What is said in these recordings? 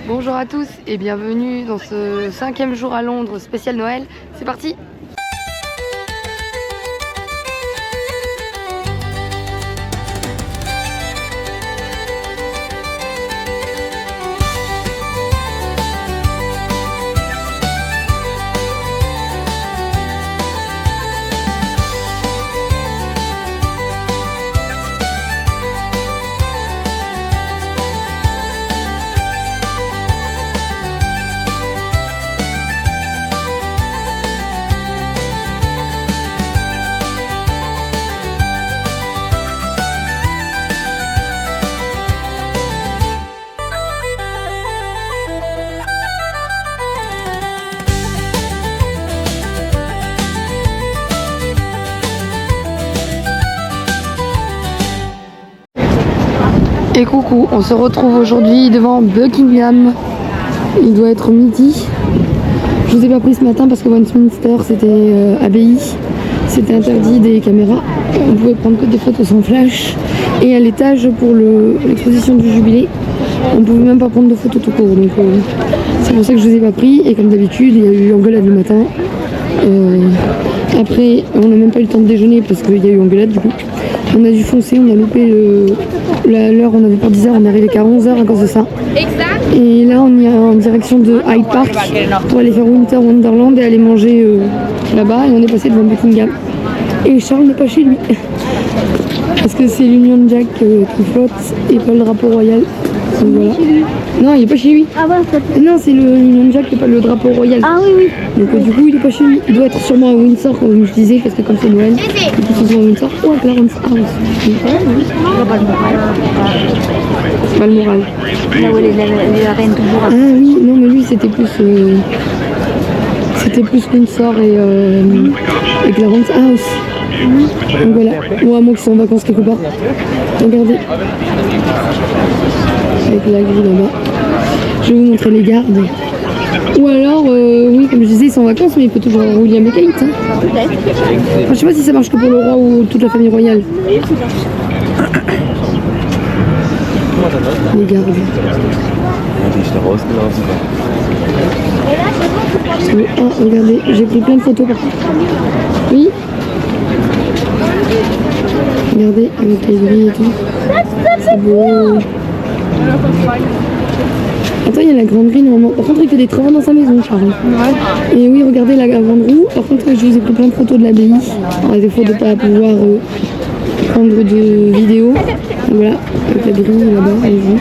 Bonjour à tous et bienvenue dans ce 5e jour à Londres spécial Noël. C'est parti! Et coucou, on se retrouve aujourd'hui devant Buckingham. Il doit être midi. Je vous ai pas pris ce matin parce que Westminster c'était abbaye. C'était interdit des caméras. On pouvait prendre que des photos sans flash. Et à l'étage pour l'exposition du jubilé, on pouvait même pas prendre de photos tout court. Donc c'est pour ça que je vous ai pas pris. Et comme d'habitude, il y a eu engueulade le matin. Après, on n'a même pas eu le temps de déjeuner parce qu'il y a eu engueulade du coup. On a dû foncer, on a loupé l'heure, on avait pour 10h, on est arrivé qu'à 11h à cause de ça. Et là on est en direction de Hyde Park pour aller faire Winter Wonderland et aller manger là-bas. Et on est passé devant Buckingham. Et Charles n'est pas chez lui. Parce que c'est l'Union Jack qui flotte et pas le drapeau royal. Donc voilà. Non, il est pas chez lui. Ah ouais, non, c'est l'Union Jack qui n'est pas le drapeau royal. Ah oui. Donc du coup, il est pas chez lui. Il doit être sûrement à Windsor, comme je disais, parce que comme c'est Noël, ils sont à Windsor ou à Clarence House. Balmoral. Là où la reine toujours. Ah oui, non, mais lui, c'était plus Windsor et Clarence House. Donc voilà, ou à moins qu'ils sont en vacances quelque part. Regardez. Avec la grille là-bas. Je vais vous montrer les gardes. Ou alors, oui, comme je disais, ils sont en vacances, mais il peut toujours avoir William et Kate. Hein. Enfin, je sais pas si ça marche que pour le roi ou toute la famille royale. Les gardes. Ah, regardez, j'ai pris plein de photos par contre. Oui. Regardez, avec les grilles et tout. C'est beau. Attends, il y a la grande grille normalement. Par contre, il fait des travaux dans sa maison, Charles. Ouais. Et oui, regardez la grande roue. Par contre, je vous ai pris plein de photos de l'abbaye. À défaut de ne pas pouvoir prendre de vidéos. Voilà, avec la grille là-bas, allez-y.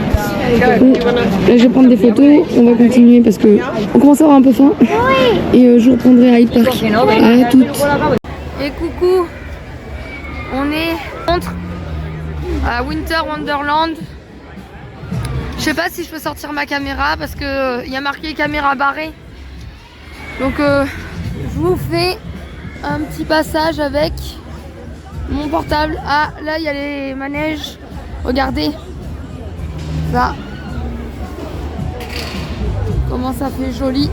Bon, là, je vais prendre des photos. On va continuer parce que on commence à avoir un peu faim. Et je reprendrai à Hyde Park. À toutes. Et coucou. On est contre à Winter Wonderland. Je sais pas si je peux sortir ma caméra parce que il y a marqué caméra barrée. Donc je vous fais un petit passage avec mon portable. Ah là il y a les manèges. Regardez. Ça. Comment ça fait joli.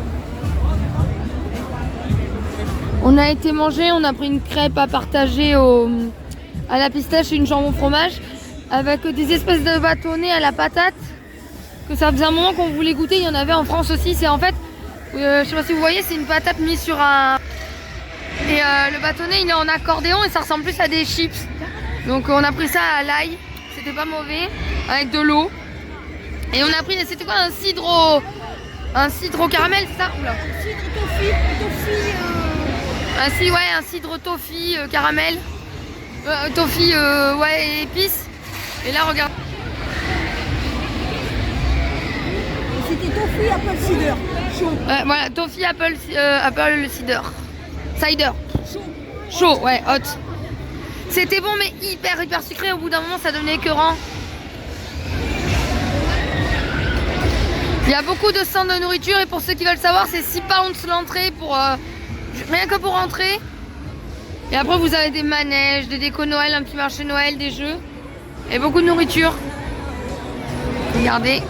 On a été manger, on a pris une crêpe à partager à la pistache et une jambon fromage avec des espèces de bâtonnets à la patate que ça faisait un moment qu'on voulait goûter. Il y en avait en France aussi. C'est en fait, je sais pas si vous voyez, c'est une patate mise sur un... Et le bâtonnet il est en accordéon et ça ressemble plus à des chips. Donc on a pris ça à l'ail, c'était pas mauvais, avec de l'eau. Et on a pris, c'était quoi, un cidre au caramel, c'est ça? Oula. Un cidre toffee caramel. Toffee, ouais, épices. Et là, regarde. C'était toffee apple cider. Chaud. Voilà, toffee apple cider. Cider. Chaud, ouais, hot. C'était bon, mais hyper sucré. Au bout d'un moment, ça devenait écœurant. Il y a beaucoup de stands de nourriture et pour ceux qui veulent savoir, c'est 6 pounds l'entrée pour rien que pour rentrer. Et après vous avez des manèges, des décos Noël, un petit marché Noël, des jeux et beaucoup de nourriture. Regardez.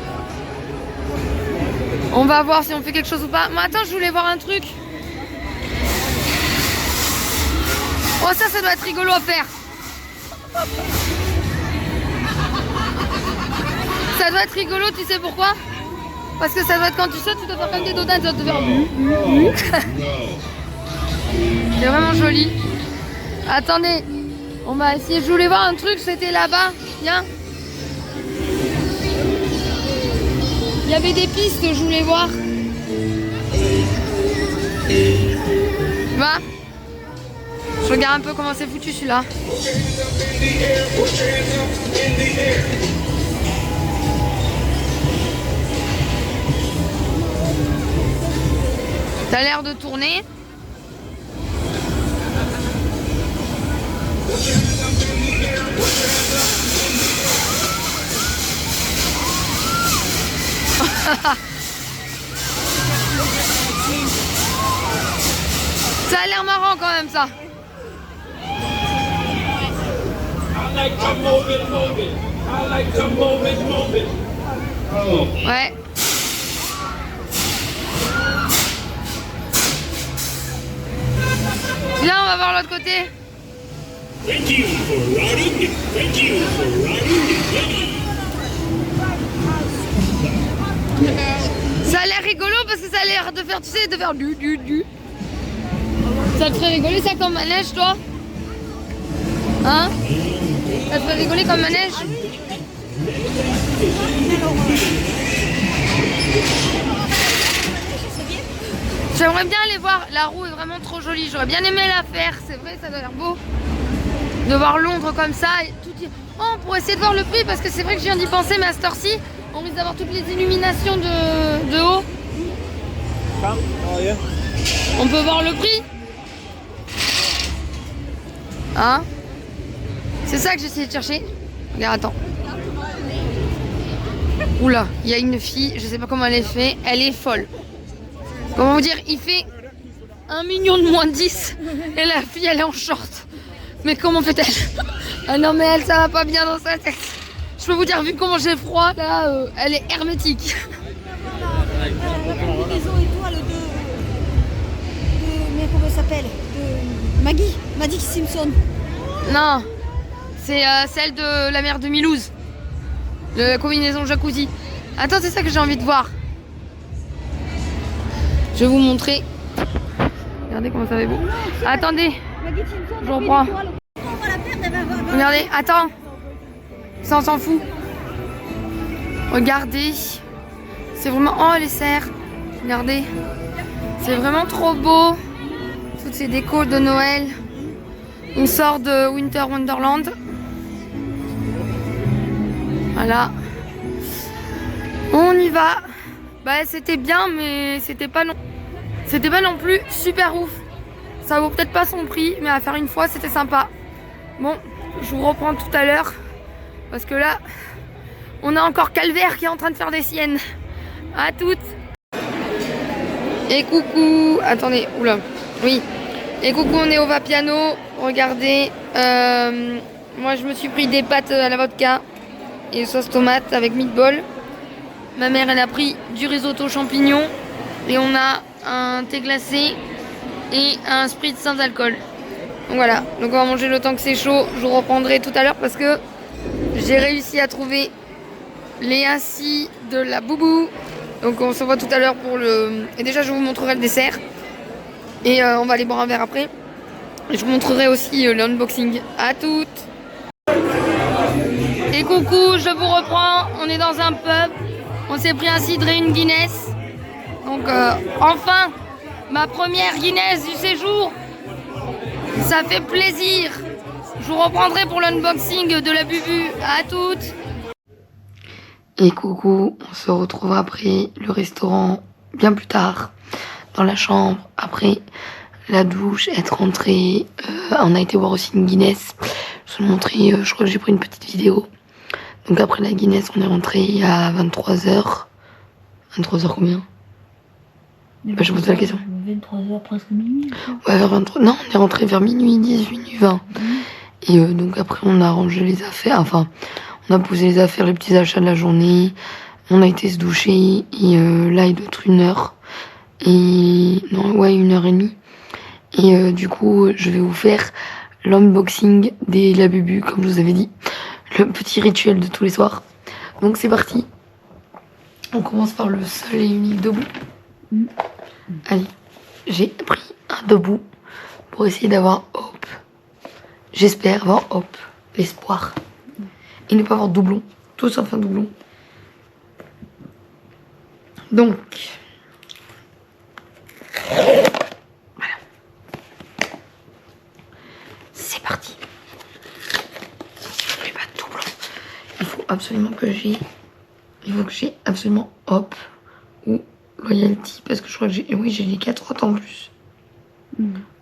On va voir si on fait quelque chose ou pas. Mais attends, je voulais voir un truc. Oh ça doit être rigolo à faire. Ça doit être rigolo, tu sais pourquoi? parce que ça doit être quand tu sautes, tu dois faire comme des donuts, tu dois te faire... C'est vraiment joli. Attendez, on va essayer, je voulais voir un truc, c'était là-bas, viens. Il y avait des pistes, je voulais voir. Va. Je regarde un peu comment c'est foutu celui-là. Ça a l'air de tourner. Ça a l'air marrant quand même ça. Ouais. Là on va voir l'autre côté. Ça a l'air rigolo parce que ça a l'air de faire, tu sais, de faire du. Ça te ferait rigoler ça comme manège, toi? Hein? Ça te ferait rigoler comme manège? J'aimerais bien aller voir, la roue est vraiment trop jolie, j'aurais bien aimé la faire, c'est vrai, ça doit l'air beau. De voir Londres comme ça, et tout... Oh, on pourrait essayer de voir le prix parce que c'est vrai que je viens d'y penser, mais à cette heure-ci, on risque d'avoir toutes les illuminations de haut. On peut voir le prix? Hein? C'est ça que j'essayais de chercher. Regarde, attends. Oula, il y a une fille, je sais pas comment elle est fait, elle est folle. Comment vous dire, il fait 1 million de moins 10 et la fille elle est en short. Mais comment fait-elle? Ah non mais elle, ça va pas bien dans sa tête. Je peux vous dire, vu comment j'ai froid, là, elle est hermétique. La combinaison étoile mais comment elle s'appelle? De Maggie Simpson. Non, c'est celle de la mère de Milouz. La combinaison jacuzzi. Attends, c'est ça que j'ai envie de voir. Je vais vous montrer. Regardez comment ça va beau. Attendez, je reprends. Regardez, attends. Ça, on s'en fout. Regardez. C'est vraiment... Oh, les serres. Regardez. C'est vraiment trop beau. Toutes ces décos de Noël. On sort de Winter Wonderland. Voilà. On y va. Bah, c'était bien, mais c'était pas non plus super ouf. Ça vaut peut-être pas son prix, mais à faire une fois, c'était sympa. Bon, je vous reprends tout à l'heure. Parce que là, on a encore Calvaire qui est en train de faire des siennes. À toutes. Et coucou. Attendez, oula. Oui. Et coucou, on est au Vapiano. Regardez. Moi, je me suis pris des pâtes à la vodka et sauce tomate avec meatball. Ma mère, elle a pris du risotto champignon. Et on a un thé glacé et un spritz sans alcool. Donc voilà. Donc on va manger le temps que c'est chaud. Je vous reprendrai tout à l'heure parce que j'ai réussi à trouver les assis de la boubou. Donc on se voit tout à l'heure pour le... Et déjà, je vous montrerai le dessert. Et on va aller boire un verre après. Et je vous montrerai aussi l'unboxing. À toutes. Et coucou, je vous reprends. On est dans un pub. On s'est pris un cidre et une Guinness. Donc enfin, ma première Guinness du séjour. Ça fait plaisir. Je vous reprendrai pour l'unboxing de la bubu. À toutes. Et coucou, on se retrouve après le restaurant bien plus tard. Dans la chambre, après la douche, être rentré. On a été voir aussi une Guinness. Je vais vous montrer, je crois que j'ai pris une petite vidéo. Donc après la Guinness, on est rentré à 23h. 23h combien? Bah, je vous pose la question. 23h, presque minuit. Ouais, vers 23... Non, on est rentré vers minuit 10, minuit 20. Et donc après, on a rangé les affaires. Enfin, on a posé les affaires, les petits achats de la journée. On a été se doucher. Et là, il doit être 1h. Et... Non, ouais, 1h30. Et du coup, je vais vous faire l'unboxing des Labubu, comme je vous avais dit. Le petit rituel de tous les soirs. Donc c'est parti. On commence par le seul et unique debout. Allez, j'ai pris un debout pour essayer d'avoir hope. J'espère avoir hope, l'espoir. Et ne pas avoir doublon, tout sauf un doublon. Donc, voilà. C'est parti. Je n'ai pas de doublon. Il faut absolument que j'ai absolument hope ou loyalty parce que je crois que j'ai les 4 autres en plus.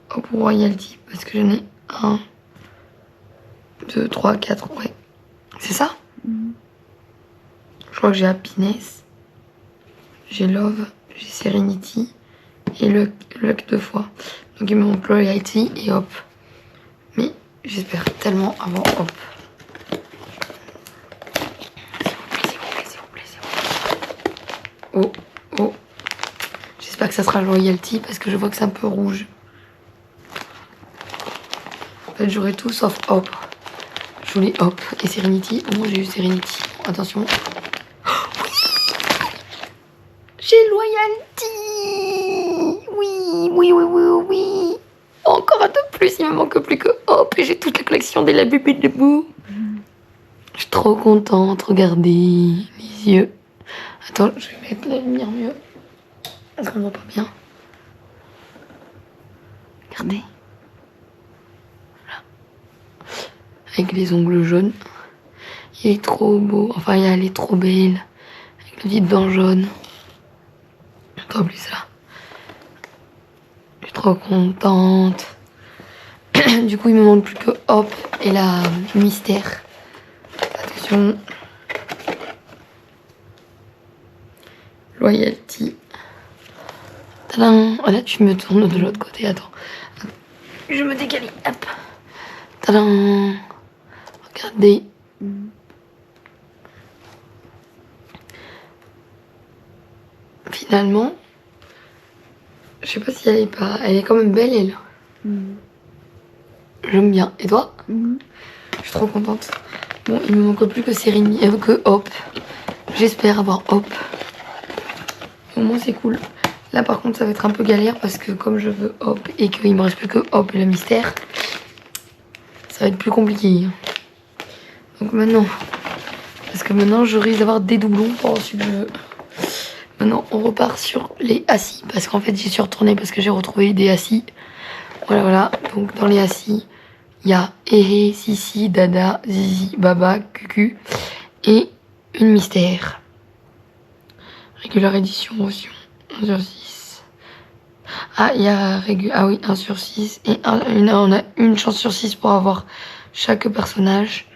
Hope ou royalty parce que j'en ai 1, 2, 3, 4, ouais. C'est ça? Je crois que j'ai happiness, j'ai love, j'ai serenity et luck 2 fois. Donc il me manque loyalty et hope. Mais j'espère tellement avoir hope. Oh, oh. J'espère que ça sera loyalty parce que je vois que c'est un peu rouge. En fait, j'aurai tout sauf hope. Je voulais hope et serenity. Au moins, j'ai eu serenity. Attention. Oh, oui, j'ai loyalty. Oui, oui, oui, oui, oui. Encore un de plus. Il me manque plus que hope et j'ai toute la collection des la bébé debout. Je suis trop contente. Regardez les yeux. Attends, je vais mettre la lumière mieux. Parce qu'on ne voit pas bien. Regardez. Voilà. Avec les ongles jaunes. Il est trop beau. Enfin, elle est trop belle. Avec le petites dents jaunes. Trop plus là. Je suis trop contente. Du coup, il me manque plus que Hop et la mystère. Attention. Loyalty. Tadam. Oh là, tu me tournes de l'autre côté. Attends. Je me décale. Hop. Tadam. Regardez. Finalement, je sais pas si elle est pas. Elle est quand même belle, elle. J'aime bien. Et toi? Je suis trop contente. Bon, il me manque plus que Sérénie, que Hop. J'espère avoir Hop. Au moins, c'est cool. Là, par contre, ça va être un peu galère parce que comme je veux Hop et qu'il me reste plus que Hop et le mystère, ça va être plus compliqué. Donc maintenant, parce que maintenant, je risque d'avoir des doublons pour ensuite Maintenant, on repart sur les assis parce qu'en fait, j'y suis retournée parce que j'ai retrouvé des assis. Voilà, voilà. Donc, dans les assis, il y a Hé, Sissi, Dada, Zizi, Baba, Cucu et une mystère. Régulière édition, motion, 1/6. Ah, il y a ah oui, 1/6. Et on a une chance sur 6 pour avoir chaque personnage.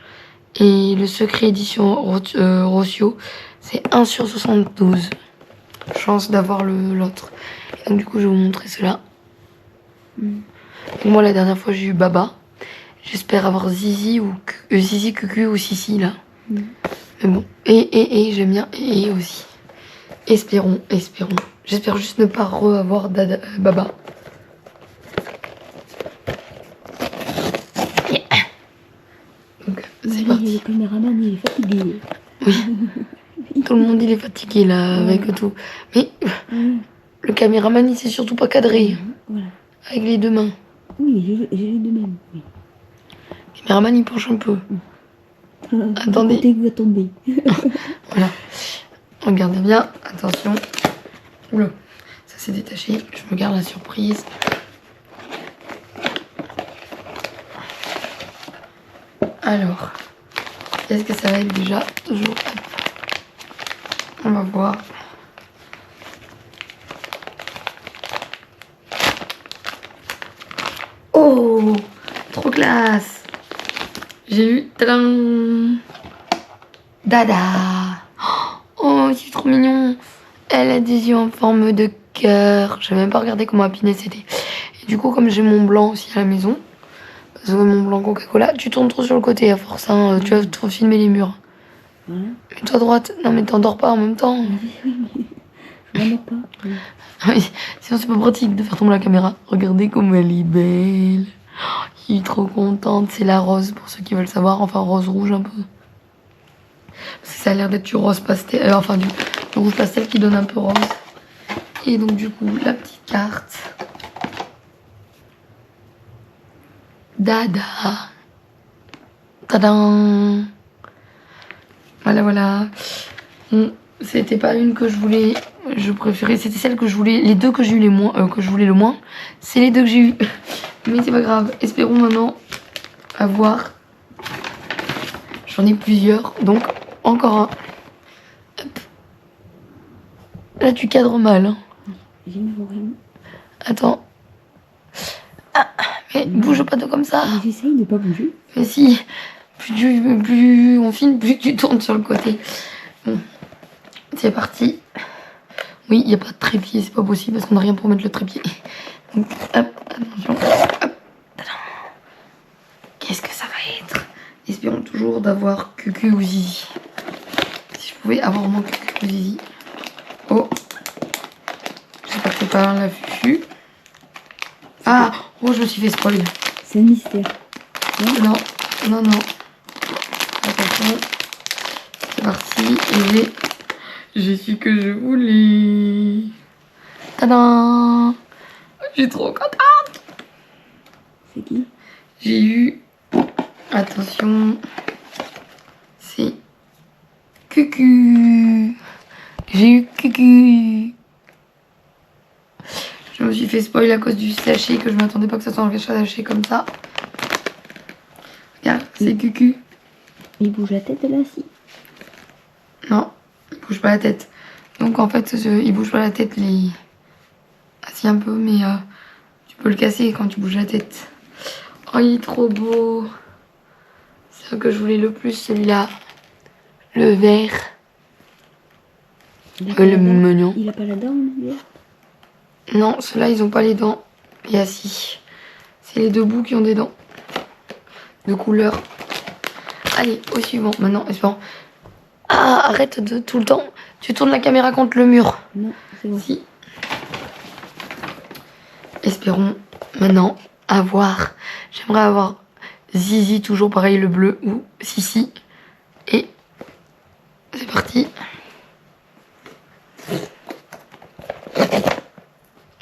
Et le secret édition Rossio, c'est 1/72. Chance d'avoir l'autre. Donc du coup, je vais vous montrer cela. Donc, moi, la dernière fois, j'ai eu Baba. J'espère avoir Zizi ou Zizi, Cucu ou Sissi là. Mais bon. Et j'aime bien et aussi. Espérons. J'espère juste ne pas avoir Baba. Yeah. Donc c'est parti. Le caméraman il est fatigué. Oui. Tout le monde il est fatigué là avec tout. Mais le caméraman il sait surtout pas cadrer. Voilà. Avec les deux mains. Oui, j'ai les deux mêmes. Oui. Le caméraman il penche un peu. Attendez. Côté où va tomber. Voilà. Regardez bien. Attention. Oula. Ça s'est détaché. Je me garde la surprise. Alors. Qu'est-ce que ça va être déjà? Toujours. On va voir. Oh, trop classe. J'ai eu tadam, Dada. Oh, c'est trop mignon. Elle a des yeux en forme de cœur. J'ai même pas regardé comment happiness c'était. Et du coup, comme j'ai mon blanc aussi à la maison, parce que mon blanc Coca-Cola, tu tournes trop sur le côté à force. Hein, tu vas trop filmer les murs. Mets-toi à droite. Non, mais t'endors pas en même temps. Je m'endors pas. Oui, sinon c'est pas pratique de faire tomber la caméra. Regardez comme elle est belle. Oh, je suis trop contente. C'est la rose pour ceux qui veulent savoir. Enfin rose rouge un peu. Parce que ça a l'air d'être du rose pastel. Enfin le rouge pastel qui donne un peu rose. Et donc du coup, la petite carte. Dada. Tadam. Voilà, voilà. Bon, c'était pas une que je voulais, je préférais, c'était celle que je voulais, les deux que j'ai eu les moins, que je voulais le moins. C'est les deux que j'ai eu. Mais c'est pas grave. Espérons maintenant avoir. J'en ai plusieurs, donc encore un. Hop. Là tu cadres mal. Hein. J'ai mis rien. Attends. Ah, mais bouge pas de comme ça. J'essaye de pas bouger. Mais si, plus on filme, plus tu tournes sur le côté. Bon, c'est parti. Oui, il n'y a pas de trépied, c'est pas possible parce qu'on n'a rien pour mettre le trépied. Donc, hop, attention. Hop. Qu'est-ce que ça va être? Espérons toujours d'avoir Cucu ou Zizi. Si je pouvais avoir mon Cucu ou Zizi. Oh. J'espère que c'est pas la fufu. Ah, oh, je me suis fait spoil. C'est un mystère. Non, non, non. Attention. C'est parti. Et j'ai su que je voulais. Tadam! Je suis trop contente. C'est qui? J'ai eu. Attention. C'est Cucu. J'ai eu Cucu. Je me suis fait spoil à cause du sachet, que je m'attendais pas que ça soit un sachet comme ça. Regarde, c'est Cucu. Il bouge la tête là, si. Non, il bouge pas la tête. Donc en fait, il bouge pas la tête. Ah si, un peu, mais tu peux le casser quand tu bouges la tête. Oh, il est trop beau. C'est ce que je voulais le plus, celui-là. Le vert. Le mignon. Il a pas la dent, lui? Non, ceux-là, ils ont pas les dents. Et assis. C'est les deux bouts qui ont des dents. De couleur. Allez, au suivant. Maintenant, espérons. Ah, arrête de tout le temps. Tu tournes la caméra contre le mur. Non, c'est bon. Si. Espérons maintenant avoir. J'aimerais avoir Zizi, toujours pareil, le bleu, ou Sissi. Et c'est parti.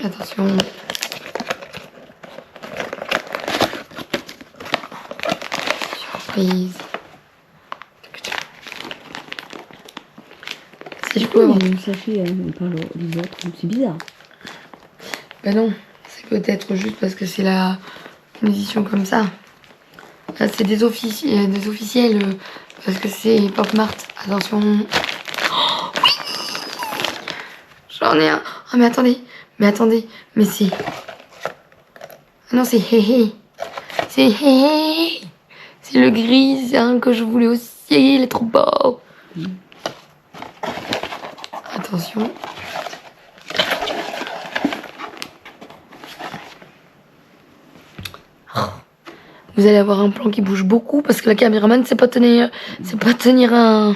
Attention. Surprise. Si je peux avoir. Le sachet, pas les autres, c'est bizarre. Ben non, c'est peut-être juste parce que c'est une édition comme ça. Là, c'est des officiels, parce que c'est Pop Mart. Attention. Oh, oui, j'en ai un. Oh, mais attendez, mais c'est... Ah non, c'est Hé. C'est Hé. C'est le gris, hein, que je voulais aussi. Il est trop beau. Attention. Vous allez avoir un plan qui bouge beaucoup parce que la caméraman sait pas tenir un...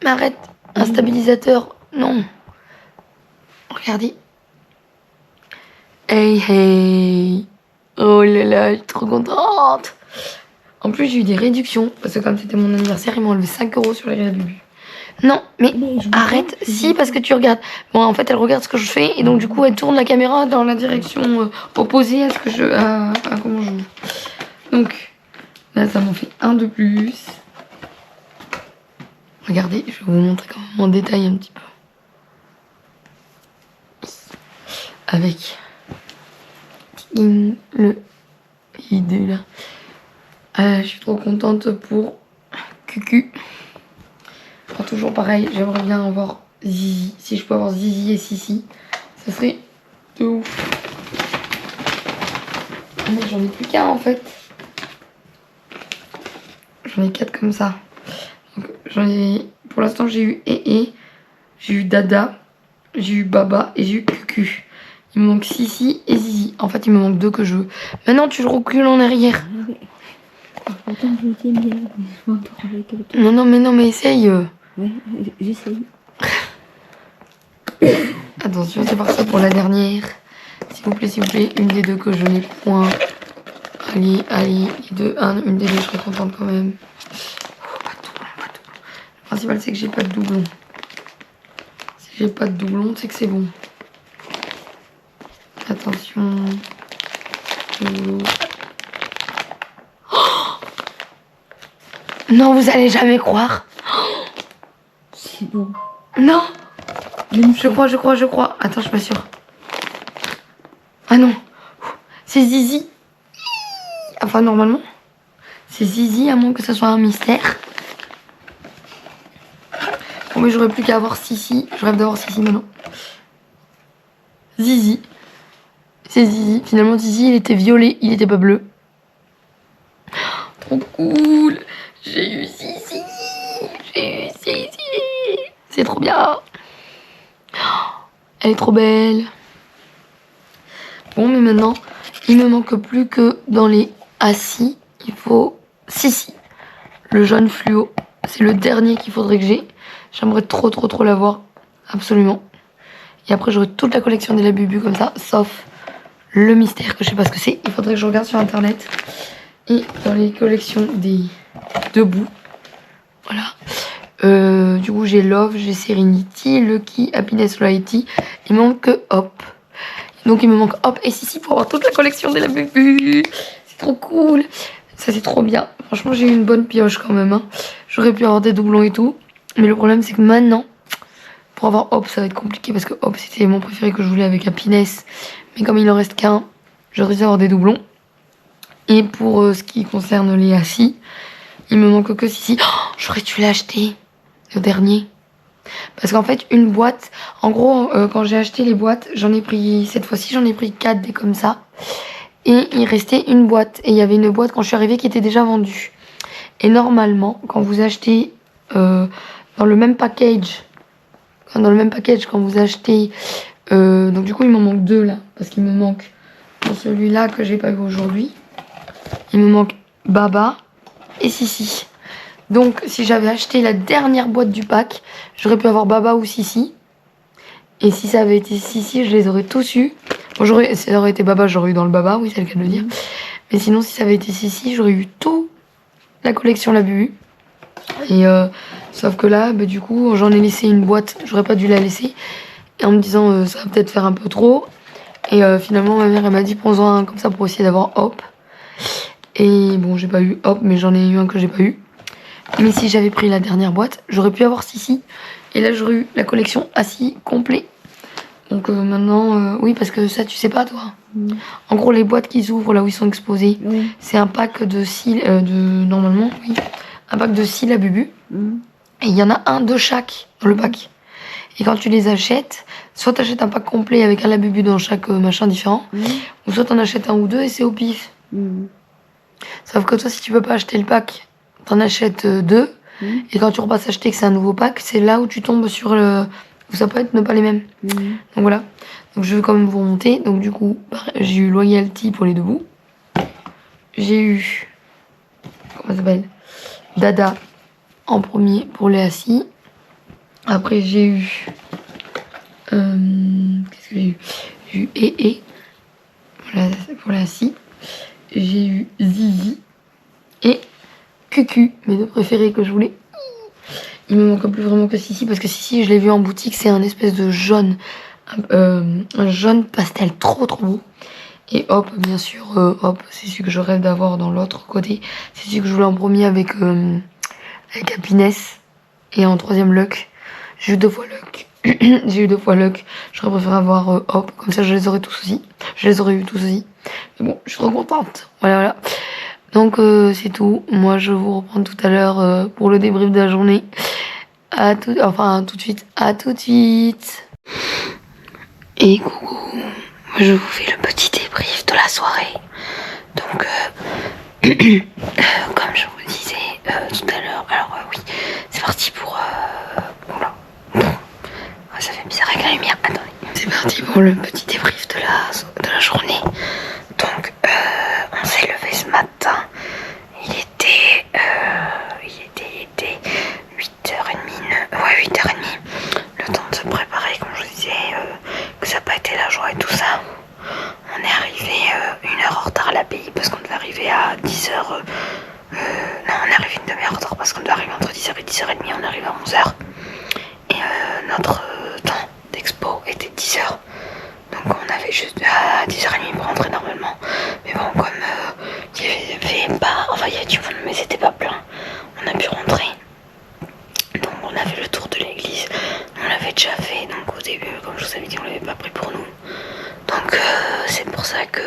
Mais arrête, un stabilisateur, non. Regardez. Hey. Oh là là, je suis trop contente. En plus, j'ai eu des réductions parce que comme c'était mon anniversaire, ils m'ont enlevé 5 € sur les réductions. Non, mais arrête. Si, parce que tu regardes. Bon, en fait, elle regarde ce que je fais et donc du coup, elle tourne la caméra dans la direction opposée à ce que à comment je joue. Donc, là, ça m'en fait un de plus. Regardez, je vais vous montrer quand même en détail un petit peu. Avec le idée là. Je suis trop contente pour Cucu. Toujours pareil, j'aimerais bien avoir Zizi. Si je peux avoir Zizi et Sissi, ça serait de ouf. Mais j'en ai plus qu'un en fait. J'en ai 4 comme ça. Donc, pour l'instant, j'ai eu j'ai eu Dada, j'ai eu Baba et j'ai eu Cucu. Il me manque Sissi et Zizi. En fait, il me manque 2 que je veux. Maintenant, tu le recules en arrière. Attends, je tiens bien. Non, mais essaye. Ouais, j'essaye. Attention, c'est parti pour la dernière. S'il vous plaît, une des 2 que je n'ai point. Allez, les deux, une des 2, je serais contente quand même. Oh, pas de doublon. Le principal, c'est que j'ai pas de doublon. j'ai pas de doublon, c'est que c'est bon. Attention. Oh non, vous allez jamais croire. C'est bon. Non. Je crois. Attends, je suis pas sûre. Ah non. C'est Zizi. Enfin, normalement. C'est Zizi, à moins que ce soit un mystère. Bon, mais j'aurais plus qu'à avoir Sissi. Je rêve d'avoir Sissi maintenant. Zizi. C'est Zizi. Finalement, Zizi, il était violet, il était pas bleu. Trop cool. J'ai eu Zizi. C'est trop bien. Elle est trop belle. Bon, mais maintenant, il me manque plus que dans les assis, il faut Sissi. Le jaune fluo. C'est le dernier qu'il faudrait que j'ai. J'aimerais trop l'avoir. Absolument. Et après, j'aurai toute la collection des Labubu comme ça, sauf le mystère que je sais pas ce que c'est. Il faudrait que je regarde sur internet. Et dans les collections des debout. Voilà. Du coup, j'ai Love, j'ai Serenity, Lucky, Happiness, Loyalty. Il me manque que Hop. Donc, il me manque Hop et Sissi pour avoir toute la collection des Labubu. C'est trop cool. Ça, c'est trop bien. Franchement, j'ai eu une bonne pioche quand même. Hein. J'aurais pu avoir des doublons et tout. Mais le problème, c'est que maintenant, pour avoir Hop, ça va être compliqué parce que Hop, c'était mon préféré que je voulais avec Happiness. Mais comme il en reste qu'un, je risque d'avoir des doublons. Et pour ce qui concerne les assis, il me manque que Sissi. Oh, j'aurais dû l'acheter, le dernier. Parce qu'en fait, une boîte, en gros, quand j'ai acheté les boîtes, j'en ai pris, cette fois-ci, j'en ai pris 4 des comme ça. Et il restait une boîte. Et il y avait une boîte quand je suis arrivée qui était déjà vendue. Et normalement, quand vous achetez dans le même package, quand vous achetez, donc du coup, il m'en manque 2 là. Parce qu'il me manque dans celui-là que j'ai pas eu aujourd'hui. Il me manque Baba et Sissi. Donc, si j'avais acheté la dernière boîte du pack, j'aurais pu avoir Baba ou Sissi. Et si ça avait été Sissi, je les aurais tous eu. Bon, si ça aurait été Baba, j'aurais eu dans le Baba, oui, c'est le cas de le dire. Mais sinon, si ça avait été Sissi, j'aurais eu tout la collection Labubu. Et sauf que là, bah, du coup, j'en ai laissé une boîte. J'aurais pas dû la laisser. Et en me disant, ça va peut-être faire un peu trop. Et finalement, ma mère, elle m'a dit, prends-en un comme ça pour essayer d'avoir Hop. Et bon, j'ai pas eu Hop, mais j'en ai eu un que j'ai pas eu. Mais si j'avais pris la dernière boîte, j'aurais pu avoir Sissi. Et là, j'aurais eu la collection assis complet. Donc maintenant, oui, parce que ça, tu sais pas, toi. En gros, les boîtes qui s'ouvrent là où ils sont exposés, c'est un pack de 6, normalement, oui, un pack de 6 Labubu. Et il y en a un de chaque dans le pack. Et quand tu les achètes, soit tu achètes un pack complet avec un Labubu dans chaque machin différent, ou soit tu en achètes un ou deux et c'est au pif. Sauf que toi, si tu peux pas acheter le pack, t'en achètes 2. Et quand tu repasses acheter que c'est un nouveau pack, c'est là où tu tombes sur le... où ça peut être ne pas les mêmes. Donc voilà. Donc je vais quand même vous remonter. Donc du coup, j'ai eu Loyalty pour les debout. J'ai eu... comment ça s'appelle ? Dada en premier pour les assis. Après j'ai eu... qu'est-ce que j'ai eu ? J'ai eu E. Voilà, pour les assis. J'ai eu Zizi. Et Cucu, mes deux préférés que je voulais. Il me manque plus vraiment que Sissi, parce que Sissi, je l'ai vu en boutique, c'est un espèce de jaune, un jaune pastel trop beau. Et Hop, bien sûr, Hop, c'est celui que je rêve d'avoir dans l'autre côté. C'est celui que je voulais en premier avec Happiness. Et en troisième Luck. J'ai eu 2 fois Luck. J'aurais préféré avoir Hop, comme ça je les aurais tous aussi. Je les aurais eu tous aussi. Mais bon, je suis trop contente. Voilà. Donc c'est tout. Moi je vous reprends tout à l'heure pour le débrief de la journée. Tout de suite. À tout de suite. Et coucou. Moi je vous fais le petit débrief de la soirée. Donc comme je vous disais tout à l'heure. Alors oui, c'est parti pour... Oula. Ça fait bizarre avec la lumière. Attendez. C'est parti pour le petit débrief de la journée. Donc on s'est levé ce matin. Il était 8h30. Ouais, 8h30. Le temps de se préparer, comme je vous disais, que ça n'a pas été la joie et tout ça. On est arrivé 1 heure en retard à l'abbaye parce qu'on devait arriver à 10h. Non, on est arrivé une demi-heure en retard parce qu'on devait arriver entre 10h et 10h30. On est arrivé à 11h. Et notre temps 10h. Donc on avait juste à 10h30 pour rentrer normalement. Mais bon, comme il y avait pas... Enfin il y avait du monde mais c'était pas plein. On a pu rentrer. Donc on a fait le tour de l'église. On l'avait déjà fait. Donc au début, comme je vous avais dit, on l'avait pas pris pour nous. Donc c'est pour ça que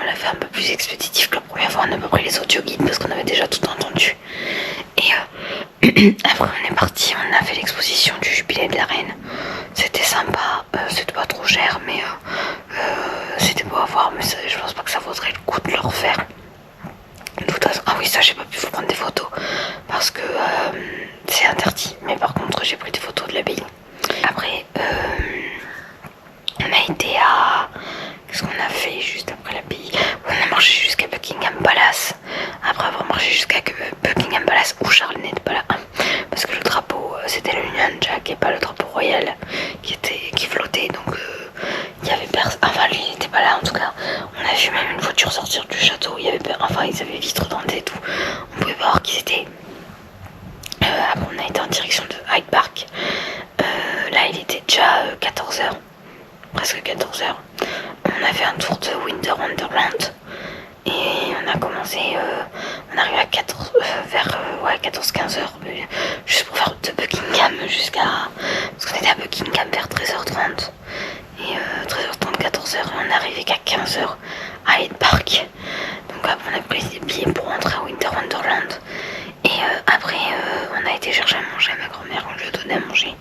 on l'a fait un peu plus expéditif que la première fois. On n'a pas pris les audio guides parce qu'on avait déjà tout entendu. Et après on est parti, on a fait l'exposition du jubilé de la reine. C'était sympa, c'était pas trop cher, mais c'était beau à voir. Mais ça, je pense pas que ça vaudrait le coup de le refaire. De toute façon, ah oui, ça j'ai pas pu vous prendre des photos parce que c'est interdit. Mais par contre j'ai pris des photos de l'abbaye. Après on a été à... Qu'est-ce qu'on a fait juste après l'abbaye? On a marché jusqu'à Buckingham Palace. Après avoir marché jusqu'à Buckingham Palace où Charles n'était pas là. Parce que le drapeau, c'était le Union Jack et pas le drapeau royal qui flottait. Donc il y avait personne. Enfin lui il n'était pas là en tout cas. On a vu même une voiture sortir du château. Il y avait... Enfin ils avaient vitres dentées et tout. On pouvait voir qui c'était. Après on a été en direction de Hyde Park. Là il était déjà 14h. Presque 14h. On a fait un tour de Winter Wonderland et on a commencé, on est arrivé à 14-15h juste pour faire de Buckingham jusqu'à... Parce qu'on était à Buckingham vers 13h30 et 13h30, 14h, on est arrivé qu'à 15h à Hyde Park. Donc après on a pris des billets pour rentrer à Winter Wonderland. Et après on a été chercher à manger à ma grand-mère, on lui a donné à manger.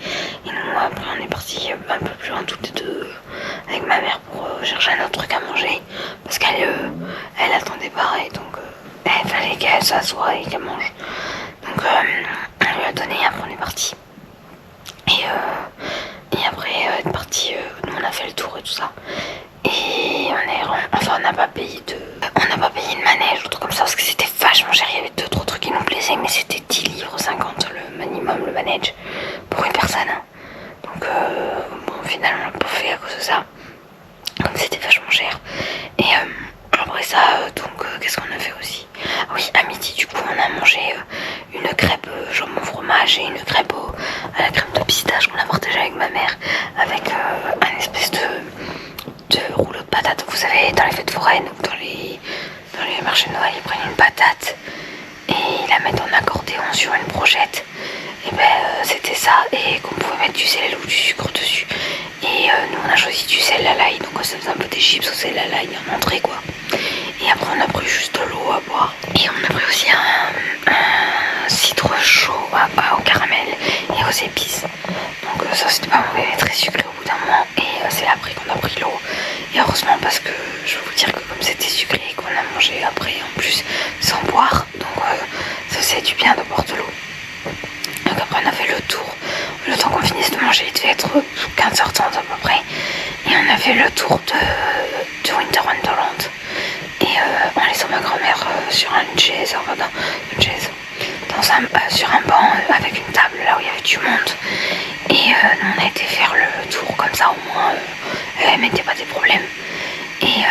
Et nous après on est parti un peu plus loin toutes les deux avec ma mère pour chercher un autre truc à manger. Parce qu'elle elle attendait pareil, donc il fallait qu'elle s'assoie et qu'elle mange. Donc on lui a donné et après on est parti. Et après être parti, nous on a fait le tour et tout ça. Et on n'a pas payé de manège ou truc comme ça parce que c'était vachement cher. Il y avait 2-3 trucs qui nous plaisaient, mais c'était 10 livres 50 le minimum le manège pour une personne. Donc bon, finalement on l'a pas fait à cause de ça, comme c'était vachement cher. Et après ça, qu'est-ce qu'on a fait aussi? Ah oui, à midi du coup on a mangé une crêpe jambon fromage et une crêpe à la crème de pistache qu'on a partagé avec ma mère avec un espèce de rouleau de patates. Vous savez, dans les fêtes foraines ou dans les marchés de Noël, ils prennent une patate et ils la mettent en accordéon sur une brochette. Et ben c'était ça, et qu'on pouvait mettre du sel ou du sucre dessus. Et nous on a choisi du sel à l'ail, donc ça faisait un peu des chips au sel à l'ail en entrée quoi. Et après on a pris juste de l'eau à boire. Et on a pris aussi un cidre chaud au caramel et aux épices. Donc ça c'était pas mauvais, très sucré au bout d'un moment. Et c'est après qu'on a pris l'eau. Et heureusement parce que je veux vous dire que comme c'était sucré et qu'on a mangé après en plus sans boire, donc ça faisait du bien de boire de l'eau. Donc après on a fait le tour. Le temps qu'on finisse de manger, il devait être 15h30 à peu près. Et on a fait le tour de Winter Wonderland. Et en laissant ma grand-mère sur une chaise, sur un banc avec une table là où il y avait du monde. Et nous on a été faire le tour comme ça au moins elle mettait pas des problèmes. Et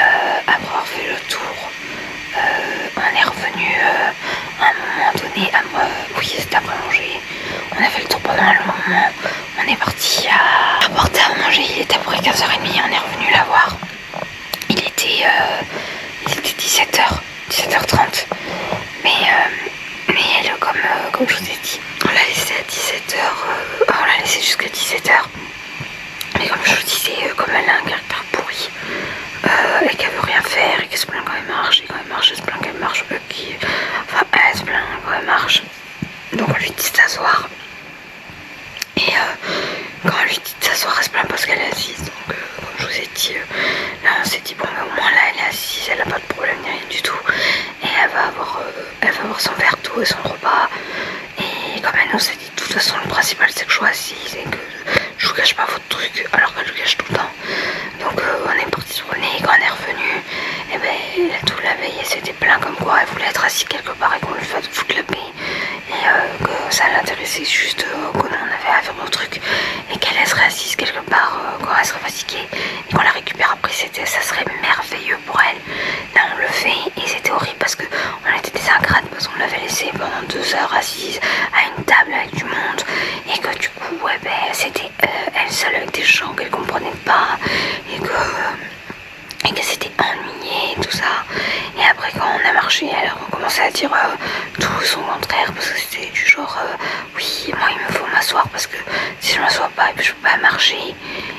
après avoir fait le tour, on est revenu à un moment donné, oui c'était après manger. On a fait le tour pendant un long moment. On est parti apporter à manger, il était à peu près 15h30, on est revenu la voir. Il était 17h, 17h30. Mais elle, comme je vous ai dit, on l'a laissé à 17h, on l'a laissé jusqu'à 17h. Mais comme je vous disais, comme elle a un caractère pourri, et qu'elle veut rien faire, et qu'elle se plaint quand elle marche, et quand elle marche, elle se plaint qu'elle marche, elle se plaint quand elle marche. Donc on lui dit de s'asseoir. Et quand on lui dit de s'asseoir, elle se plaint parce qu'elle est assise. Donc comme je vous ai dit, là on s'est dit bon mais au moins là elle est assise, elle n'a pas de problème ni rien du tout. Et elle va avoir son verre d'eau et son repas. Et comme elle nous a dit de toute façon le principal c'est que je sois assise et que je vous cache pas votre truc alors qu'elle le cache tout le temps. Donc on est parti se promener et quand on est revenu, et ben elle a tout la veille, elle s'était plaint comme quoi elle voulait être assise quelque part et qu'on lui fasse foutre la paix. Et que ça l'intéressait juste que nous on avait à faire nos trucs et qu'elle serait assise quelque part quand elle serait fatiguée et qu'on la récupère après, ça serait merveilleux pour elle. Là on le fait et c'était horrible parce que on était des ingrates parce qu'on l'avait laissée pendant 2 heures assise à une table avec du monde et que du coup ouais, ben, c'était elle seule avec des gens qu'elle comprenait dire tout son contraire, parce que c'était du genre oui, moi il me faut m'asseoir parce que si je m'assois pas, je peux pas marcher.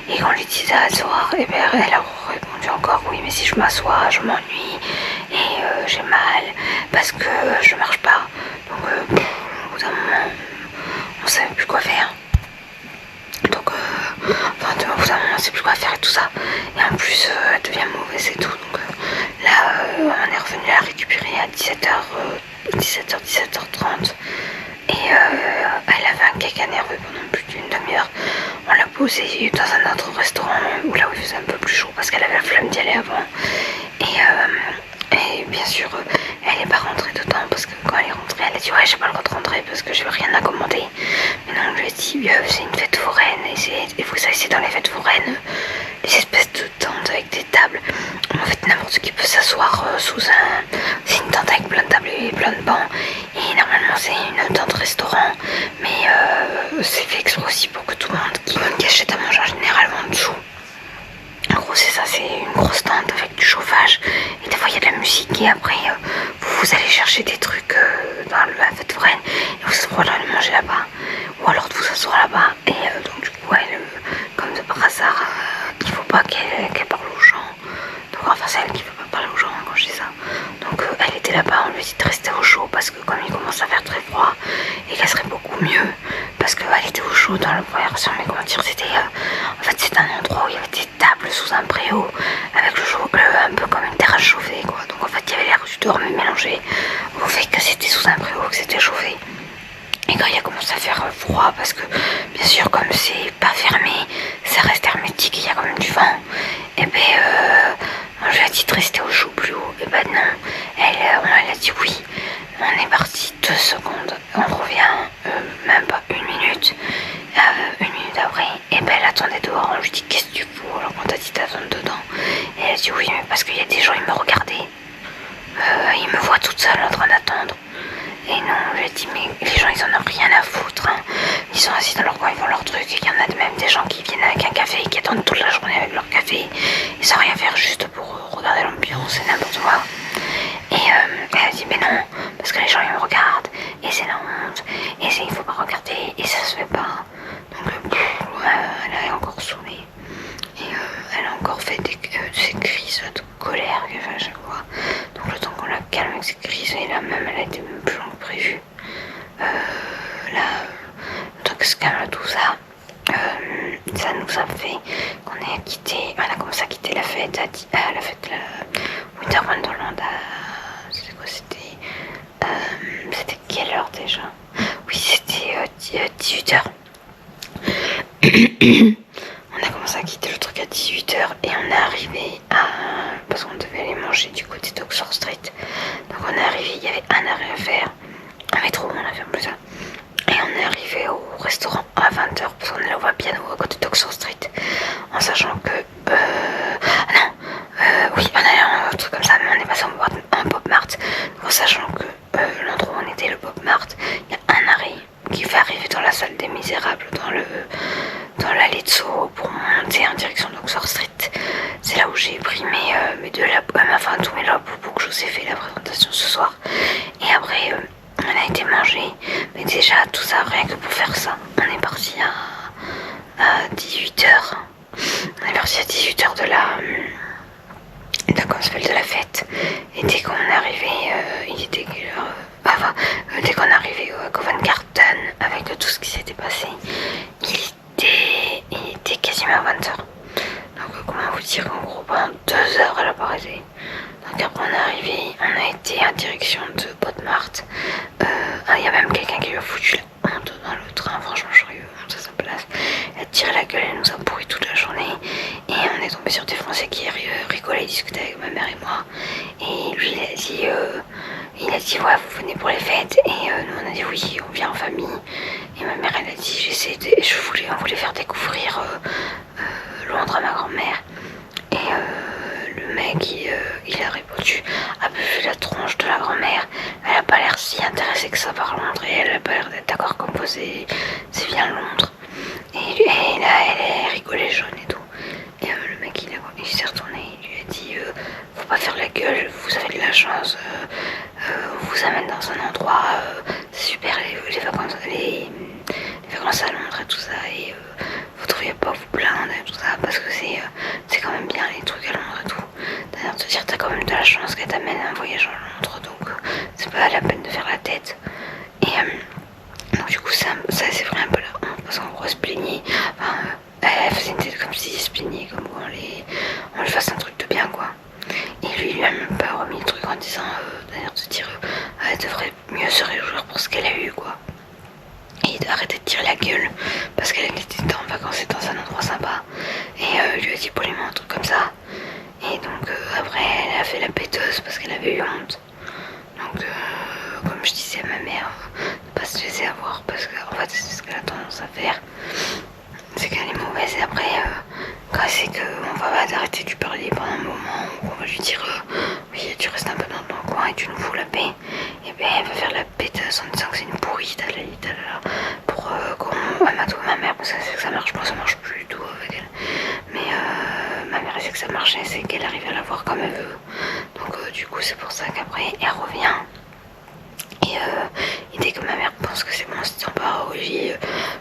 Et quand on lui disait à s'asseoir, et bien elle a répondu encore oui, mais si je m'assois, je m'ennuie et j'ai mal parce que je marche pas. Donc au bout d'un moment, on savait plus quoi faire. Donc enfin au bout d'un moment, on sait plus quoi faire et tout ça. Et en plus elle devient mauvaise et tout. Donc là on est revenu la récupérer à 17h30. Et elle avait un caca nerveux pendant plus d'une demi-heure. On l'a posée dans un autre restaurant où là où il faisait un peu plus chaud parce qu'elle avait la flemme d'y aller avant. Et bien sûr, elle n'est pas rentrée dedans parce que quand elle est rentrée, elle a dit ouais, j'ai pas le droit de rentrer parce que je veux rien à commander. Mais non, on lui a dit c'est une fête foraine et vous savez, c'est dans les fêtes foraines, les espèces de tentes avec des tables. En fait, n'importe qui peut s'asseoir sous un. C'est une tente avec plein de tables et plein de bancs. Et normalement, c'est une tente restaurant, mais c'est fait exprès aussi pour que tout le monde qui achète à manger en général va en dessous. En gros, c'est ça, c'est une grosse tente avec du chauffage. Et des fois, il y a de la musique. Et après, vous allez chercher des trucs dans la fête foraine. Et vous avez le droit de manger là-bas. Ou alors de vous asseoir là-bas. Et donc, du coup, elle, comme de par hasard, il faut pas qu'elle parle aux gens. Donc, enfin, c'est elle qui ne veut pas parler aux gens quand je dis ça. Donc, elle était là-bas. On lui a dit de rester au chaud parce que comme il commence à faire très froid et qu'elle serait beaucoup mieux. Parce qu'elle était au chaud dans la première version. Mais comment dire, c'était. En fait, c'est un endroit où il y avait des tables sous un préau avec un peu comme une terrasse chauffée quoi. Donc en fait il y avait l'air du dehors mais mélangé au fait que c'était sous un préau, que c'était chauffé. Et quand il a commencé à faire froid, parce que bien sûr comme c'est pas fermé, ça reste hermétique et il y a quand même du vent, et ben on lui a dit de rester au chaud plus haut. Et ben non, elle a dit oui. On est parti 2 secondes, on revient même pas une minute après, et ben elle attendait dehors. On lui dit qu'est-ce que tu fous alors qu'on t'a dit d'attendre dedans, et elle a dit oui mais parce qu'il y a des gens, ils me regardaient, ils me voient toute seule en train d'attendre. Et non, on lui a dit mais les gens ils en ont rien à foutre hein. Ils sont assis dans leur coin, ils font leur truc, et il y en a même des gens qui viennent avec un café et qui attendent toute la journée avec leur café et sans rien faire juste pour regarder l'ambiance et n'importe quoi. Et elle a dit mais non, parce que les gens ils me regardent et c'est la honte et il faut pas regarder et ça se fait pas. Donc elle a encore saoulé et elle a encore fait ces crises de colère qu'elle fait à chaque fois. Donc le temps qu'on la calme avec ces crises, et là même elle a été même plus longue que prévu. Là, le temps que se calme tout ça, ça nous a fait qu'on ait quitté, on a commencé à quitter la fête la fête Winter Wonderland c'était quoi, c'était quelle heure déjà? Oui, c'était 18h. On a commencé à quitter le truc à 18h et on est arrivé parce qu'on devait aller manger du côté d'Oxford Street. Donc on est arrivé, il y avait un arrêt à faire, un métro, on a fait plus ça. Et on est arrivé au restaurant à 20h parce qu'on est là au piano à côté d'Oxford Street, en sachant que oui, on a un truc comme ça, mais on est passé en Pop Mart, en sachant que l'endroit où on était, le Pop Mart, il y a un arrêt qui fait arriver dans la salle des Misérables, dans l'allée de Soho pour monter en direction d'Oxford Street. C'est là où j'ai pris mes deux lapos, enfin tous mes lapos pour que je vous ai fait la présentation ce soir. Et après, on a été manger, mais déjà tout ça, rien que pour faire ça, on est parti à 18h. On est parti à 18h de la fête. Et dès qu'on est arrivé, il était quelle heure? Dès qu'on est arrivé à Covent Garden, avec tout ce qui s'était passé, il était quasiment à 20h. Donc comment vous dire qu'en gros pendant 2 heures elle a pas arrêté. Donc après on est arrivé, on a été en direction de Potmart. Il y a même quelqu'un qui lui a foutu la honte dans le train, franchement j'aurais eu honte à sa place. Elle a tiré la gueule, elle nous a pourri toute la journée. Et on est tombé sur des Français qui rigolaient, discutaient avec ma mère et moi. Et lui il a dit ouais vous venez pour les fêtes. Et nous on a dit oui on vient en famille. Et ma mère elle a dit on voulait faire découvrir Londres à ma grand-mère. Et le mec il a répondu ah ben vu la tronche de la grand-mère, elle a pas l'air si intéressée que ça par Londres et elle a pas l'air d'être d'accord comme c'est bien Londres. Et là elle rigolait jaune et tout. Et le mec il s'est retourné, il lui a dit faut pas faire la gueule, vous avez de la chance, on vous amène dans un endroit, c'est super, les vacances à Londres et tout ça, et vous devriez pas vous plaindre et tout ça, parce que c'est quand même bien les trucs à Londres et tout. D'ailleurs, te dire, t'as quand même de la chance qu'elle t'amène un voyage à Londres, donc c'est pas la peine de faire la tête. Et donc du coup, ça c'est vrai un peu la honte, parce qu'en gros, elle se plaignait, enfin, elle faisait une tête comme si elle se plaignait, comme quoi on lui fasse un truc de bien, quoi. Et lui a même pas remis le truc en disant, d'ailleurs, de dire, elle devrait mieux se réjouir pour ce qu'elle a eu, quoi. Et d'arrêter de tirer la gueule, parce qu'elle était en vacances et dans un endroit sympa. Et lui a dit poliment un truc comme ça. Et donc après, elle a fait la péteuse parce qu'elle avait eu honte. Donc, comme je disais à ma mère, ne pas se laisser avoir, parce qu'en fait, c'est ce qu'elle a tendance à faire. C'est qu'elle est mauvaise, et après, quand c'est qu'on va arrêter de lui parler pendant un moment, ou on va lui dire oui, tu restes un peu dans ton coin et tu nous fous la paix, et bien elle va faire la péteuse en disant que c'est une pourrie, pour ma mère, parce que c'est que ça marche, moi ça marche plus du tout avec elle. Mais ma mère, elle sait que ça marchait, c'est qu'elle arrive à la voir comme elle veut. Donc, du coup, c'est pour ça qu'après, elle revient. Et dès que ma mère pense que c'est bon, c'est sympa, oui,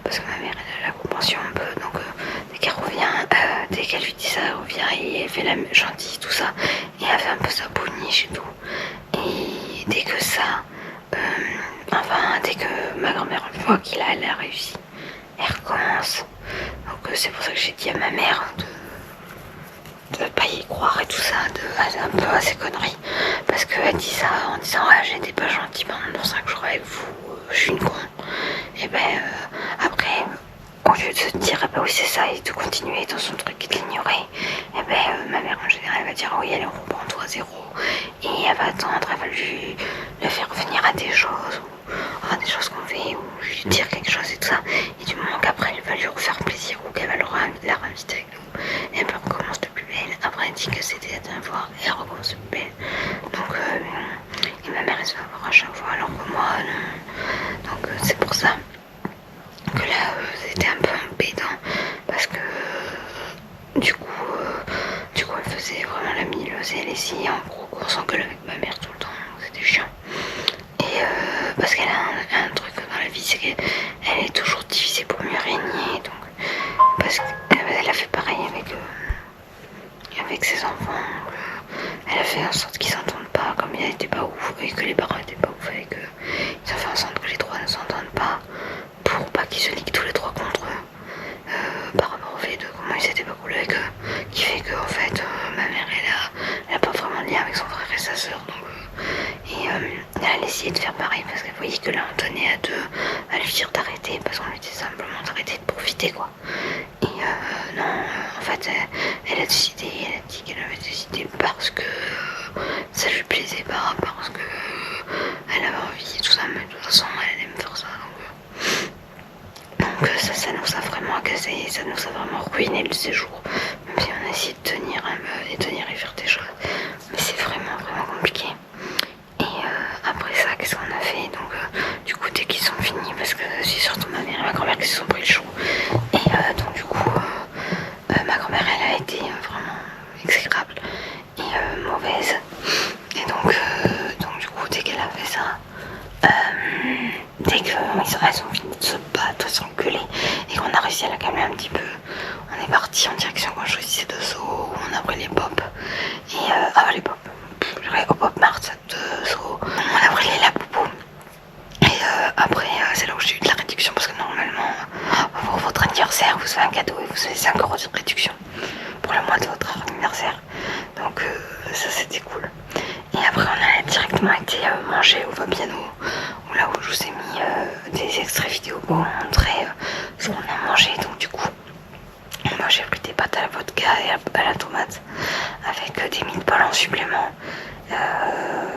parce que ma mère elle a la compréhension un peu, donc dès qu'elle revient, dès qu'elle lui dit ça, elle revient et elle fait la gentille, tout ça, et elle fait un peu sa bouniche et tout. Et dès que ça, dès que ma grand-mère voit elle a réussi, elle recommence. Donc c'est pour ça que j'ai dit à ma mère de pas y croire et tout ça, un peu à ses conneries, parce qu'elle dit ça en disant j'étais pas gentille pendant 5 jours avec vous, je suis une con. Et ben après, au lieu de se dire oui c'est ça et de continuer dans son truc et de l'ignorer, et ben ma mère en général elle va dire oui allez on reprend tout à zéro, et elle va attendre, elle va lui le faire revenir à des choses, ou à des choses qu'on fait, ou lui dire quelque chose et tout ça, et du moment qu'après elle va lui refaire plaisir ou qu'elle va la réinviter avec nous, et ben on commence de plus belle. Après elle dit que c'était la dernière fois et elle recommence de plus belle. Donc et ma mère elle se fait avoir à chaque fois alors que moi non. Donc c'est pour ça que là c'était un peu embêtant, parce que du coup elle faisait vraiment la mileuse et elle essayait en gros qu'on s'engueule avec ma mère tout le temps, donc c'était chiant. Et parce qu'elle a un truc dans la vie, c'est qu'elle est toujours divisée pour mieux régner, donc parce qu'elle a fait pareil avec ses enfants. Elle a fait en sorte qu'ils s'entendent pas, comme ils n'étaient pas ouf et que les parents n'étaient pas ouf avec eux. Ils ont fait en sorte que les trois ne s'entendent pas pour pas qu'ils se liguent tous les trois contre eux, par rapport au fait de comment ils étaient pas cool avec eux, qui fait que en fait ma mère elle a pas vraiment de lien avec son frère et sa soeur, donc elle a essayé de faire pareil parce qu'elle voyait que là on tenait à deux à lui dire d'arrêter, parce qu'on lui disait simplement d'arrêter de profiter, quoi. Et non, en fait elle a décidé, elle a dit qu'elle avait décidé parce que ça lui plaisait pas, parce que elle avait envie et tout ça, mais de toute façon elle aime faire ça, donc ça nous a vraiment agacé, ça nous a vraiment ruiné le séjour, même si on a essayé de tenir et faire des choses, mais c'est vraiment compliqué. Et après ça, qu'est-ce qu'on a fait? Donc du coup dès qu'ils sont finis, parce que c'est surtout ma mère et ma grand-mère qui se sont pris le chaud, et donc du coup ma grand-mère elle a été vraiment exécrable et mauvaise, et donc du coup dès qu'elle a fait ça, dès qu'elles ont fini de se battre, de s'engueuler, et qu'on a réussi à la calmer un petit peu, on est parti en direction, quand je choisissais de Soho, on a pris les pop, et les pop, au Pop Mart de Soho, on a pris les Labubu, et après c'est là où j'ai eu de la réduction, parce que normalement pour votre anniversaire vous avez un cadeau et vous avez 5 € de réduction pour le mois de votre anniversaire, donc ça c'était cool. Et après on a directement été manger au Fabiano, là où je vous ai mis des extraits vidéo pour vous montrer ce qu'on a mangé. Donc du coup moi j'ai pris des pâtes à la vodka et à la tomate avec des meatballs en supplément.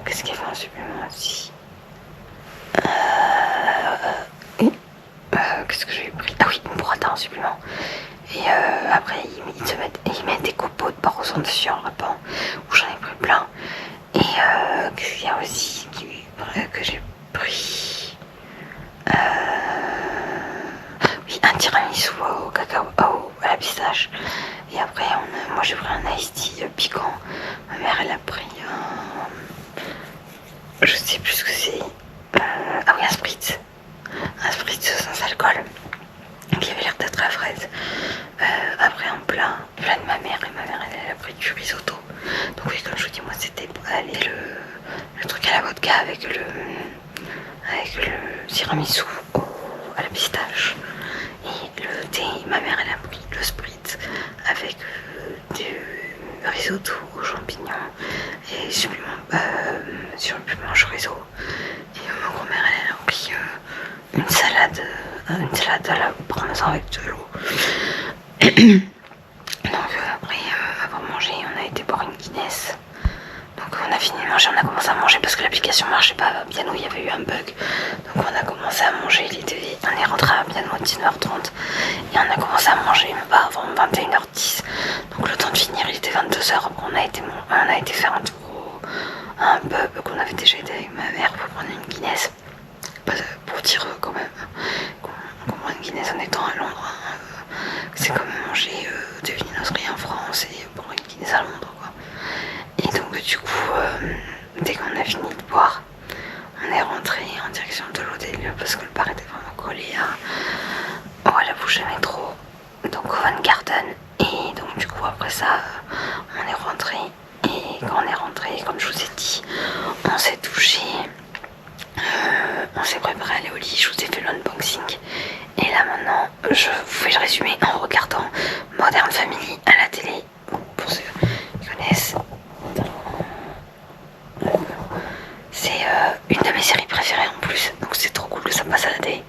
Qu'est-ce qu'il y avait en supplément aussi? Qu'est-ce que j'ai pris? Ah oui, une burrata en supplément. Et après ils mettent des copeaux de parmesan dessus en râpant, où j'en ai pris plein. Et qu'est-ce qu'il y a aussi que j'ai pris? Oui, un tiramisu au cacao, à la pistache. Et après moi j'ai pris un iced tea piquant. Ma mère elle a pris je sais plus ce que c'est. Ah oui, un spritz. Un spritz sans alcool. Qui avait l'air d'être à fraise. Après en plat de ma mère. Et ma mère elle a pris du risotto. Donc oui, comme je vous dis, moi c'était le truc à la vodka avec le tiramisu à la pistache. Et le thé, ma mère elle a pris le spritz avec du risotto aux champignons et supplément chorizo. Et ma grand-mère elle a pris une salade à la parmesan avec de l'eau. Donc après avoir mangé, on a été boire une Guinness. Donc on a fini de manger, on a commencé à manger parce que l'application marchait pas bien, où il y avait eu un bug. Donc on a commencé à manger, on est rentré à bien à 19h30 et on a commencé à manger mais pas avant 21h10. Donc le temps de finir il était 22h. Après on a été faire un tour à un pub qu'on avait déjà été avec ma mère pour prendre une Guinness. Pour dire quand même qu'on prend une Guinness en étant à Londres, c'est comme manger des viennoiseries en France et prendre une Guinness à Londres quoi. Et donc du coup dès qu'on a fini de boire, on est rentré en direction de l'hôtel parce que le bar était vraiment collé à la bouche de métro, donc au Covent Garden. Et donc du coup après ça on est rentré, et quand on est rentré, comme je vous ai dit, on s'est touché. On s'est préparé à aller au lit, je vous ai fait l'unboxing. Et là maintenant, je vous fais le résumé en regardant Modern Family à la télé. Pour ceux qui connaissent, c'est une de mes séries préférées en plus. Donc c'est trop cool que ça passe à la télé.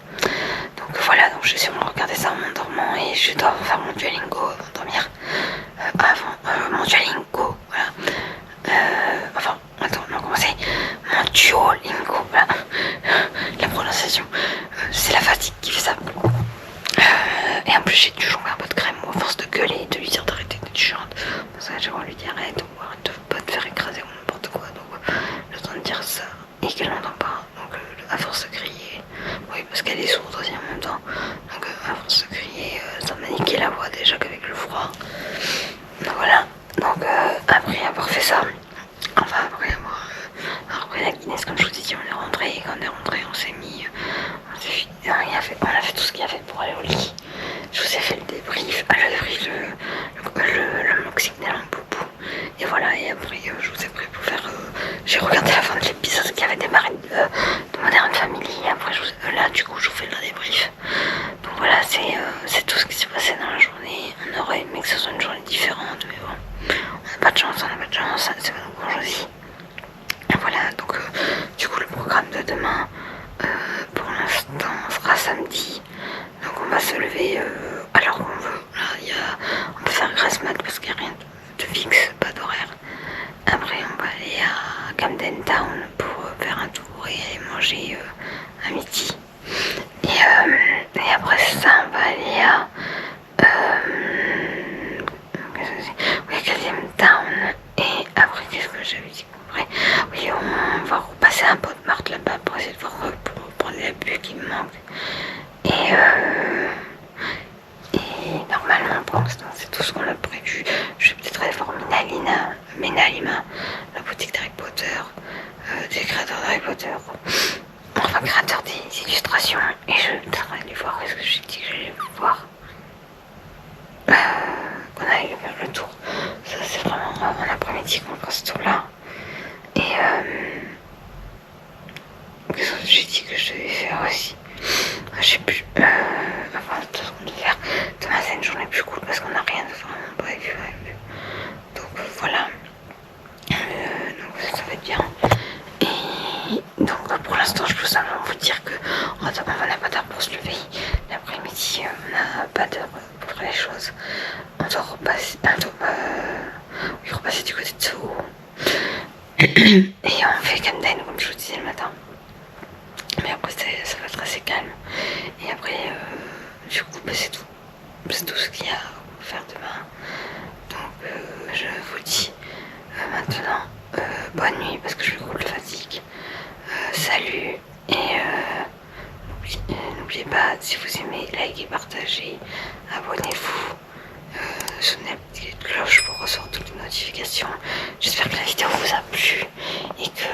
Donc voilà, donc je vais sûrement regarder ça en m'endormant. Et je dois faire mon Duolingo avant de dormir. Mon Duolingo, voilà. Attends, on va commencer. Mon Duolingo, voilà. La prononciation, c'est la fatigue qui fait ça. Et en plus, j'ai dû jongler un peu de crème, à force de gueuler et de lui dire d'arrêter d'être chiante. Parce que j'ai envie de lui dire arrête de pas te faire écraser ou n'importe quoi. Donc, le temps de dire ça et qu'elle n'entend pas. Donc, à force de crier, oui, parce qu'elle est sourde aussi en même temps. Donc, à force de crier, ça m'a niqué la voix déjà qu'avec le froid. Donc, voilà. Donc, après avoir fait ça, après la Guinness, comme je vous ai dit, on est rentré. Et quand on est rentré, on a fait tout ce qu'il y avait pour aller au lit. Je vous ai fait le débrief, le unboxing des lampes boubou. Et voilà, et après, je vous ai pris pour faire. J'ai regardé la fin de l'épisode qui avait démarré de Modern Family. Et après, là, du coup, je vous fais le débrief. Donc voilà, c'est tout ce qui s'est passé dans la journée. On aurait aimé que ce soit une journée différente, mais bon, on n'a pas de chance, c'est pas nous qu'on choisit. Et voilà, donc du coup, le programme de demain, pour l'instant, sera samedi. Donc on va se lever à l'heure qu'on veut. Là, on peut faire grasse mat parce qu'il n'y a rien de fixe, pas d'horaire. Après, on va aller à Camden Town pour faire un tour et aller manger à midi. Et après ça, on va aller à Camden Town. Et après, qu'est-ce que j'avais dit après? Oui, on va repasser un pot de marque là-bas pour essayer de voir pour prendre la bulle qui me manque. Et normalement, pour l'instant, c'est tout ce qu'on a prévu. Je vais peut-être aller voir Menalima, la boutique d'Harry Potter, des créateurs d'Harry Potter, enfin créateurs des illustrations. Et je vais peut-être aller voir, est-ce que j'ai dit que j'allais voir qu'on allait faire le tour. Ça, c'est vraiment un après-midi qu'on fera ce tour-là. Et qu'est-ce que j'ai dit que je devais faire aussi? Je sais plus. Enfin, tout ce qu'on devait faire. Demain, c'est une journée plus cool parce qu'on n'a rien de vraiment prévu. Donc voilà. Donc ça va être bien. Et donc pour l'instant, je peux simplement vous dire que on n'a pas d'heure pour se lever. L'après-midi, on n'a pas d'heure pour faire les choses. On doit repasser du côté de Soho. Et on fait Camden, comme je vous disais le matin. Mais après, ça va être assez calme. Et après, du coup, c'est tout. C'est tout ce qu'il y a à faire demain. Donc, je vous dis maintenant bonne nuit parce que je suis cool fatigue. Salut. Et n'oubliez pas, si vous aimez, likez, partagez, abonnez-vous. Sonnez la petite cloche pour recevoir toutes les notifications. J'espère que la vidéo vous a plu et que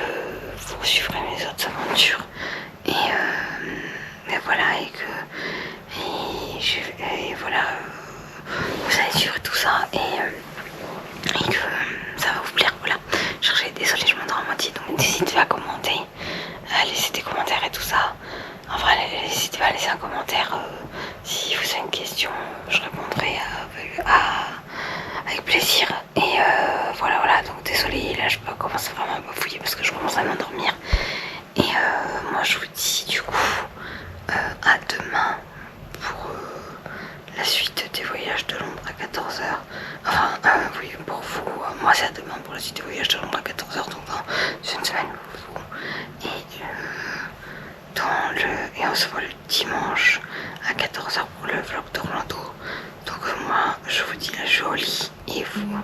vous poursuivrai mes autres aventures. Et voilà, et voilà, vous allez suivre tout ça et que ça va vous plaire. Voilà, désolée, je m'endors à moitié, donc n'hésitez pas à commenter, à laisser des commentaires et tout ça. En vrai, n'hésitez pas à laisser un commentaire si vous avez une question, je répondrai avec plaisir. Et voilà, donc désolée, là je peux commencer vraiment à bafouiller parce que je commence à m'endormir. Et moi je vous dis du coup à demain pour la suite des voyages de Londres à 14h. Enfin, oui, pour vous, moi c'est à demain pour la suite des voyages de Londres à 14h, donc dans une semaine pour vous. Et on se voit le dimanche à 14h pour le vlog d'Orlando. Donc moi, je vous dis là, je suis au lit. Et vous,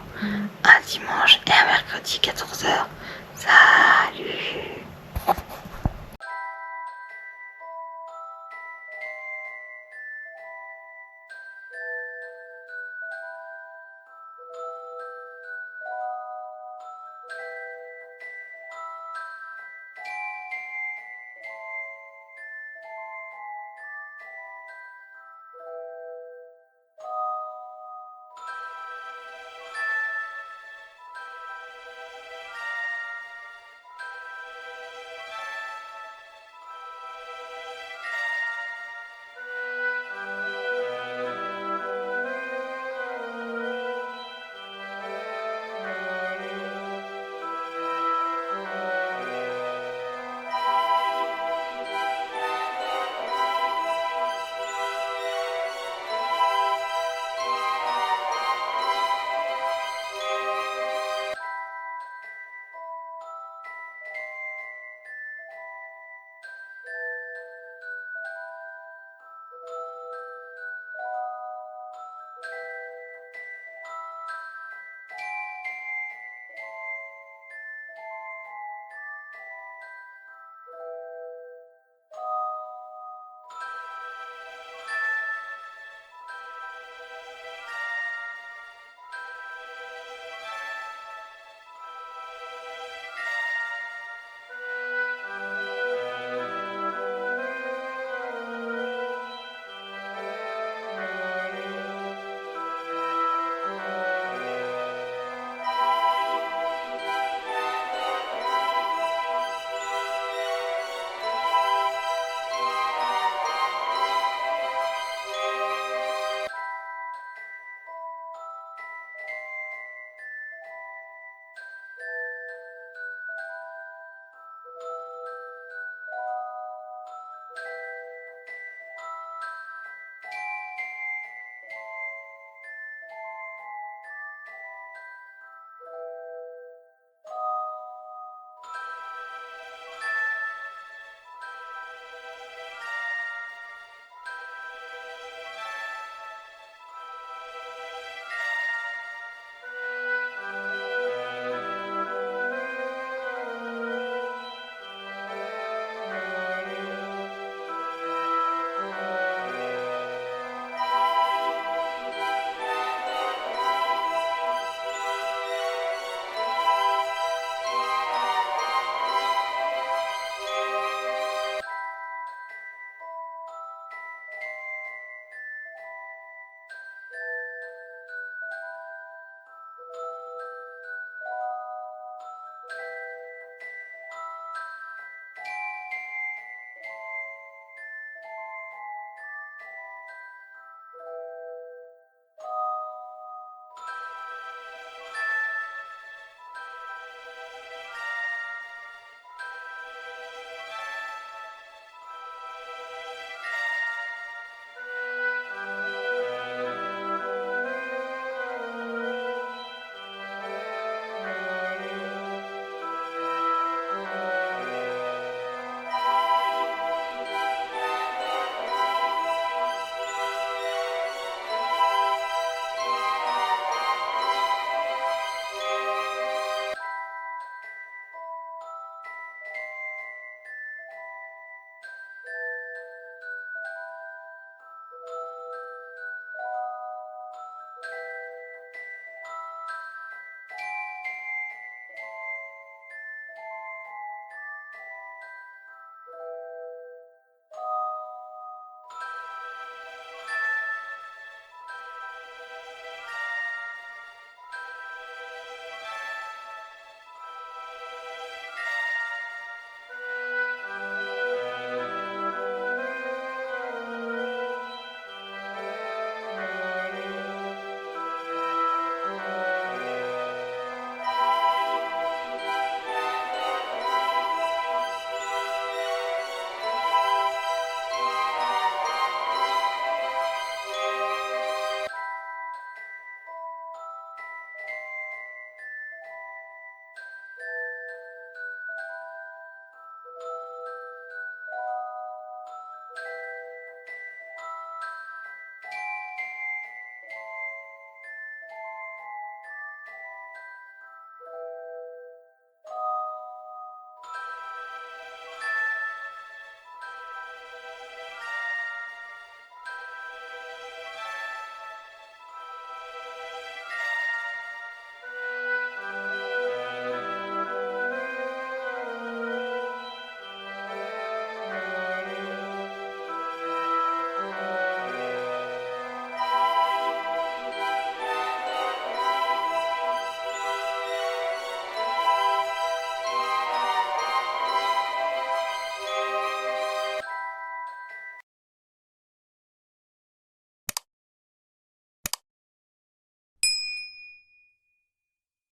à dimanche et à mercredi 14h. Salut!